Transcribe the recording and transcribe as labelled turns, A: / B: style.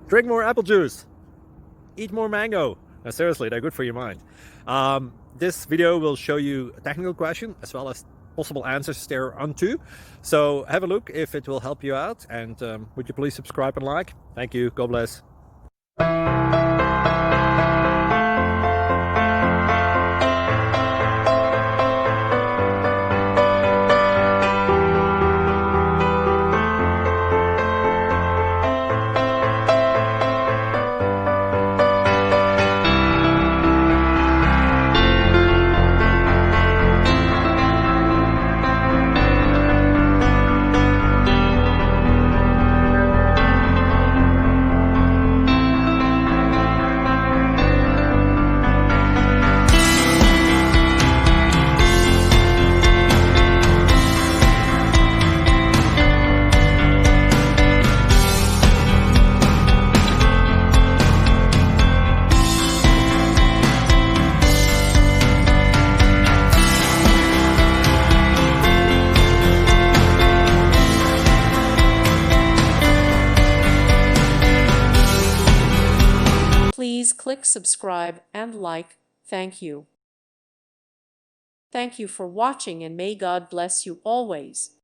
A: Drink more apple juice. Eat more mango. No, seriously, they're good for your mind. This video will show you a technical question as well as possible answers thereunto. So have a look if it will help you out, and would you please subscribe and like? Thank you. God bless.
B: Please click subscribe and like. Thank you. Thank you for watching, and may God bless you always.